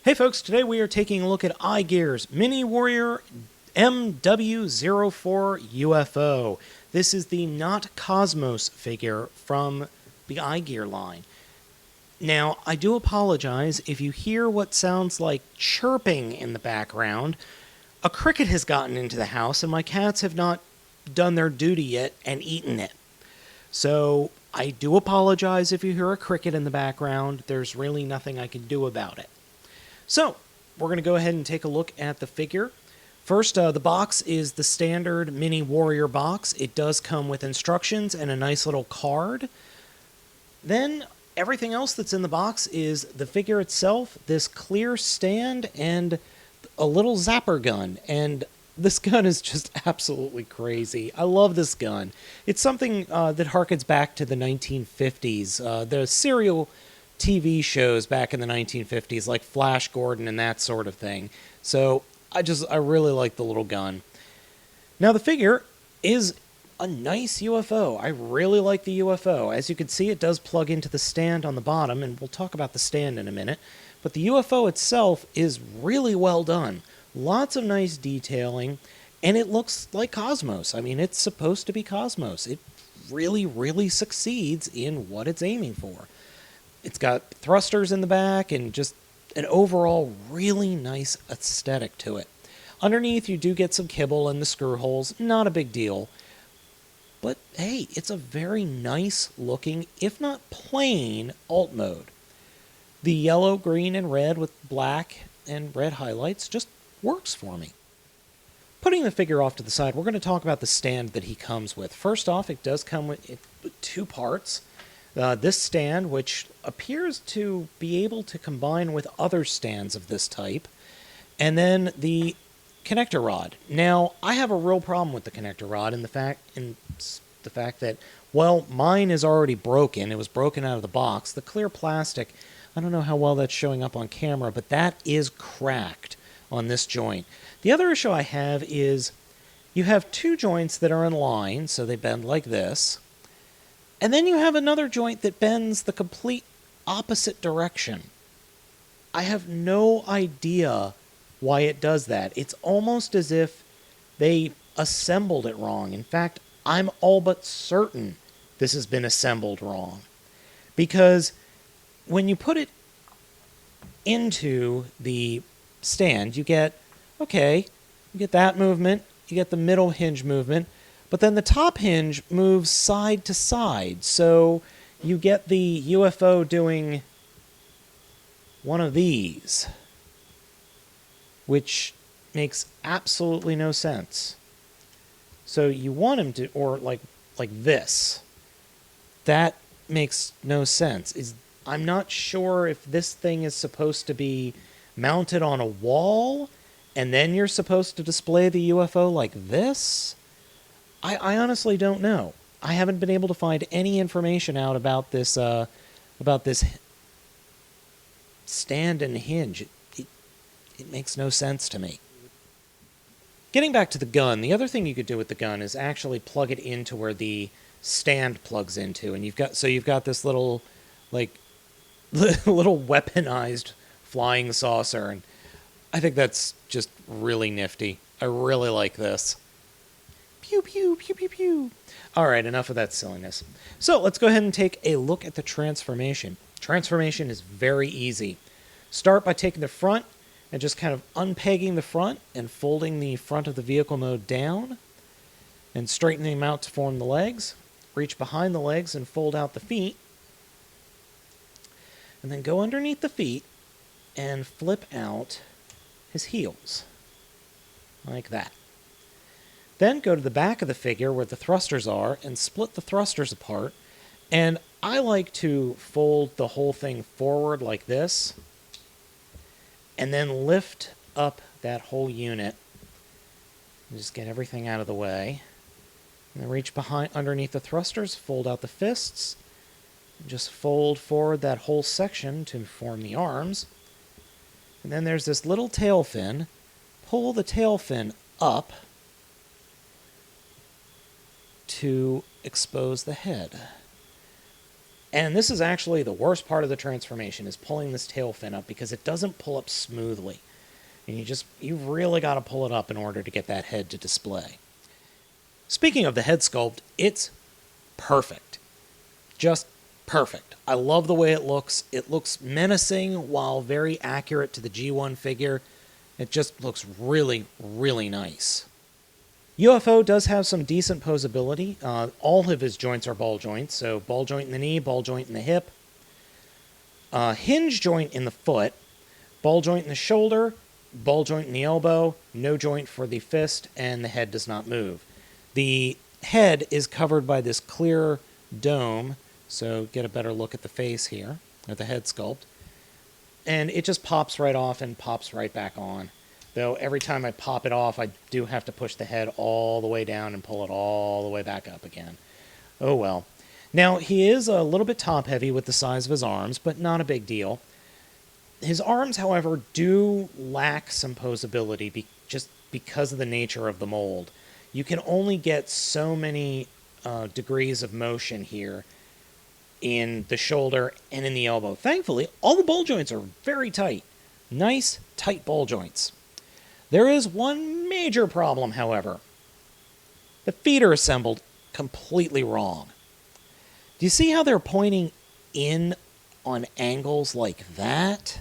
Hey folks, today we are taking a look at iGear's Mini Warrior MW-04 UFO. This is the Not Cosmos figure from the iGear line. Now, I do apologize if you hear what sounds like chirping in the background. A cricket has gotten into the house and my cats have not done their duty yet and eaten it. So, I do apologize if you hear a cricket in the background. There's really nothing I can do about it. So, we're going to go ahead and take a look at the figure. First, the box is the standard Mini Warrior box. It does come with instructions and a nice little card. Then, everything else that's in the box is the figure itself, this clear stand, and a little zapper gun. And this gun is just absolutely crazy. I love this gun. It's something that harkens back to the 1950s. The serial TV shows back in the 1950s, like Flash Gordon and that sort of thing. So I really like the little gun. Now the figure is a nice UFO. I really like the UFO. As you can see, it does plug into the stand on the bottom, and we'll talk about the stand in a minute. But the UFO itself is really well done. Lots of nice detailing, and it looks like Cosmos. I mean, it's supposed to be Cosmos. It really, really succeeds in what it's aiming for. It's got thrusters in the back and just an overall really nice aesthetic to it. Underneath, you do get some kibble in the screw holes. Not a big deal. But hey, it's a very nice looking, if not plain, alt mode. The yellow, green, and red with black and red highlights just works for me. Putting the figure off to the side, we're going to talk about the stand that he comes with. First off, it does come with two parts. This stand, which appears to be able to combine with other stands of this type, and then the connector rod. Now, I have a real problem with the connector rod in the fact that, well, mine is already broken. It was broken out of the box. The clear plastic, I don't know how well that's showing up on camera, but that is cracked on this joint. The other issue I have is you have two joints that are in line, so they bend like this. And then you have another joint that bends the complete opposite direction. I have no idea why it does that. It's almost as if they assembled it wrong. In fact, I'm all but certain this has been assembled wrong. Because when you put it into the stand, you get that movement, you get the middle hinge movement, but then the top hinge moves side to side, so you get the UFO doing one of these, which makes absolutely no sense. So you want him to, or like this. That makes no sense. I'm not sure if this thing is supposed to be mounted on a wall, and then you're supposed to display the UFO like this? I honestly don't know. I haven't been able to find any information out about this stand and hinge. It makes no sense to me. Getting back to the gun, the other thing you could do with the gun is actually plug it into where the stand plugs into, and you've got this little little weaponized flying saucer, and I think that's just really nifty. I really like this. Pew, pew, pew, pew, pew. Alright, enough of that silliness. So, let's go ahead and take a look at the transformation. Transformation is very easy. Start by taking the front and just kind of unpegging the front and folding the front of the vehicle mode down and straightening them out to form the legs. Reach behind the legs and fold out the feet. And then go underneath the feet and flip out his heels. Like that. Then go to the back of the figure where the thrusters are and split the thrusters apart. And I like to fold the whole thing forward like this. And then lift up that whole unit. Just get everything out of the way. And then reach behind underneath the thrusters, fold out the fists. Just fold forward that whole section to form the arms. And then there's this little tail fin. Pull the tail fin up to expose the head. And this is actually the worst part of the transformation, is pulling this tail fin up, because it doesn't pull up smoothly. And you've really got to pull it up in order to get that head to display. Speaking of the head sculpt, it's perfect. Just perfect. I love the way it looks. It looks menacing while very accurate to the G1 figure. It just looks really, really nice. UFO does have some decent posability. All of his joints are ball joints, so ball joint in the knee, ball joint in the hip, hinge joint in the foot, ball joint in the shoulder, ball joint in the elbow, no joint for the fist, and the head does not move. The head is covered by this clear dome, so get a better look at the face here, at the head sculpt. And it just pops right off and pops right back on. Though every time I pop it off, I do have to push the head all the way down and pull it all the way back up again. Oh well. Now, he is a little bit top-heavy with the size of his arms, but not a big deal. His arms, however, do lack some posability just because of the nature of the mold. You can only get so many degrees of motion here in the shoulder and in the elbow. Thankfully, all the ball joints are very tight. Nice, tight ball joints. There is one major problem, however. The feet are assembled completely wrong. Do you see how they're pointing in on angles like that?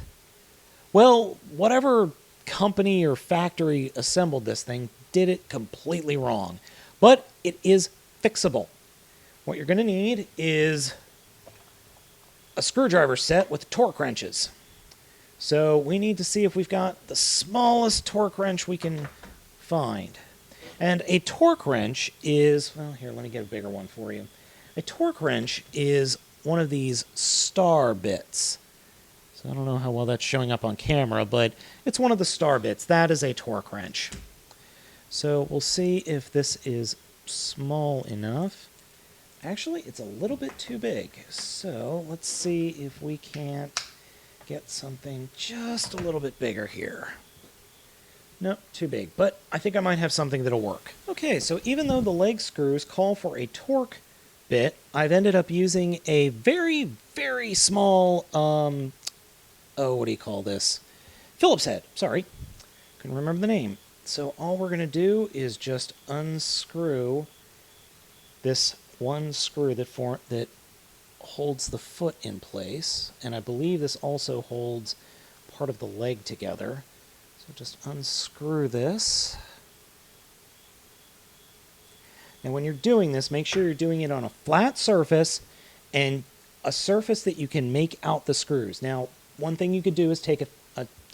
Well, whatever company or factory assembled this thing did it completely wrong. But it is fixable. What you're going to need is a screwdriver set with torque wrenches. So we need to see if we've got the smallest torque wrench we can find. And a torque wrench is, well, here, let me get a bigger one for you. A torque wrench is one of these star bits. So I don't know how well that's showing up on camera, but it's one of the star bits. That is a torque wrench. So we'll see if this is small enough. Actually, it's a little bit too big. So let's see if we can't get something just a little bit bigger here. Nope, too big, but I think I might have something that'll work. Okay, so even though the leg screws call for a torque bit, I've ended up using a very, very small, what do you call this? Phillips head, sorry. Couldn't remember the name. So all we're going to do is just unscrew this one screw that holds the foot in place, and I believe this also holds part of the leg together. So just unscrew this. Now when you're doing this, make sure you're doing it on a flat surface and a surface that you can make out the screws. Now, one thing you could do is take a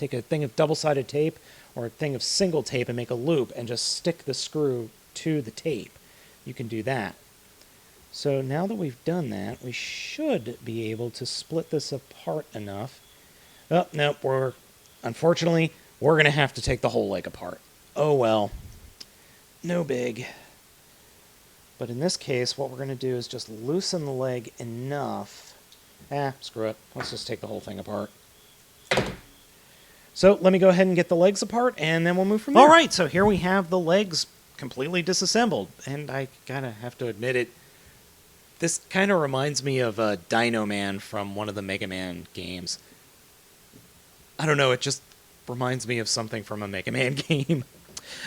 thing of double-sided tape or a thing of single tape and make a loop and just stick the screw to the tape. You can do that. So now that we've done that, we should be able to split this apart enough. Oh, nope, unfortunately, we're going to have to take the whole leg apart. Oh well, no big. But in this case, what we're going to do is just loosen the leg enough. Screw it. Let's just take the whole thing apart. So let me go ahead and get the legs apart, and then we'll move from there. All right, so here we have the legs completely disassembled. And I kind of have to admit it. This kind of reminds me of Dino Man from one of the Mega Man games. I don't know, it just reminds me of something from a Mega Man game.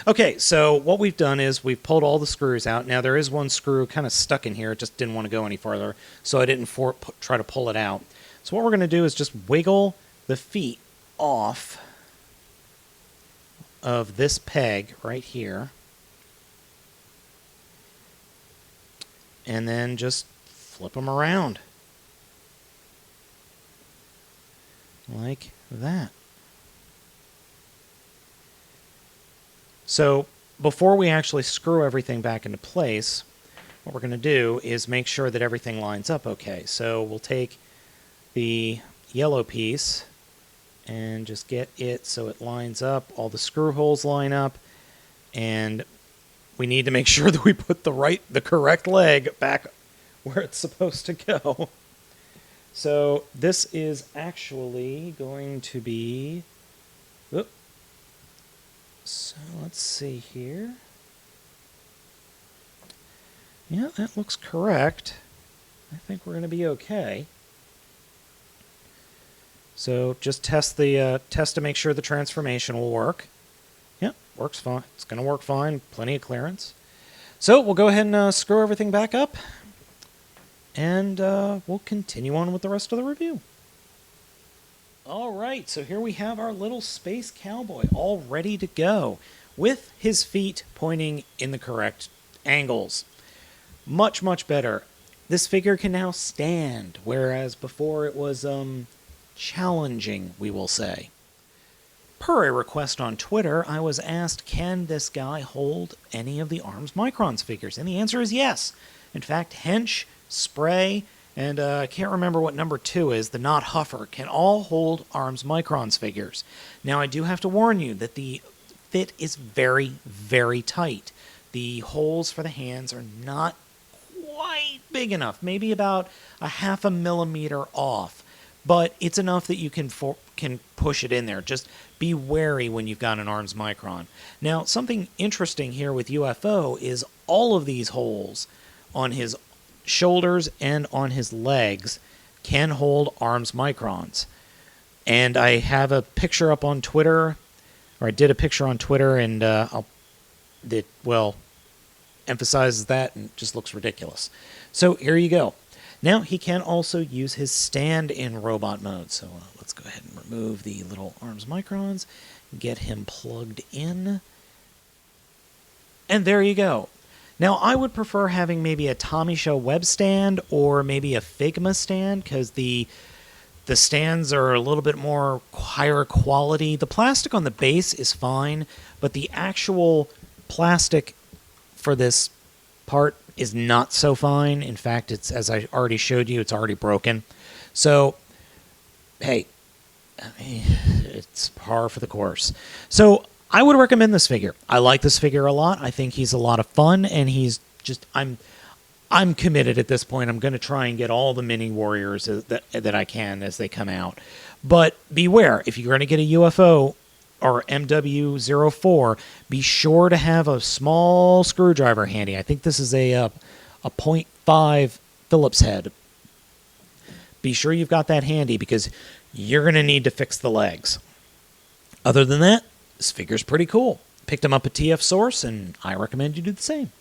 Okay, so what we've done is we've pulled all the screws out. Now there is one screw kind of stuck in here. It just didn't want to go any farther, so I didn't try to pull it out. So what we're going to do is just wiggle the feet off of this peg right here. And then just flip them around. Like that. So before we actually screw everything back into place, what we're going to do is make sure that everything lines up okay. So we'll take the yellow piece and just get it so it lines up, all the screw holes line up, and we need to make sure that we put the correct leg back where it's supposed to go. So this is actually going to be... Oop. So let's see here. Yeah, that looks correct. I think we're going to be okay. So just test to make sure the transformation will work. Yep, works fine. It's going to work fine. Plenty of clearance. So we'll go ahead and screw everything back up, and we'll continue on with the rest of the review. All right, so here we have our little space cowboy all ready to go with his feet pointing in the correct angles. Much, much better. This figure can now stand, whereas before it was challenging, we will say. Per a request on Twitter, I was asked, can this guy hold any of the Arms Microns figures? And the answer is yes. In fact, Hench, Spray, and I can't remember what number 2 is, the Not Huffer, can all hold Arms Microns figures. Now, I do have to warn you that the fit is very, very tight. The holes for the hands are not quite big enough, maybe about a 0.5 millimeter off, but it's enough that you can push it in there. Just be wary when you've got an Arms Micron. Now, something interesting here with UFO is all of these holes on his shoulders and on his legs can hold Arms Microns. And I have a picture up on Twitter, or I did a picture on Twitter, and emphasizes that and just looks ridiculous. So here you go. Now he can also use his stand in robot mode. So let's go ahead and remove the little Arms Microns, get him plugged in, and there you go. Now, I would prefer having maybe a Tommy Show web stand or maybe a Figma stand, because the stands are a little bit more higher quality. The plastic on the base is fine, but the actual plastic for this part is not so fine. In fact, it's, as I already showed you, it's already broken. So, hey, it's par for the course. So, I would recommend this figure. I like this figure a lot. I think he's a lot of fun, and he's just, I'm committed at this point. I'm going to try and get all the mini warriors that I can as they come out. But beware, if you're going to get a UFO or MW-04, be sure to have a small screwdriver handy. I think this is a 0.5 Phillips head. Be sure you've got that handy, because you're going to need to fix the legs. Other than that, this figure's pretty cool. Picked him up at TF Source, and I recommend you do the same.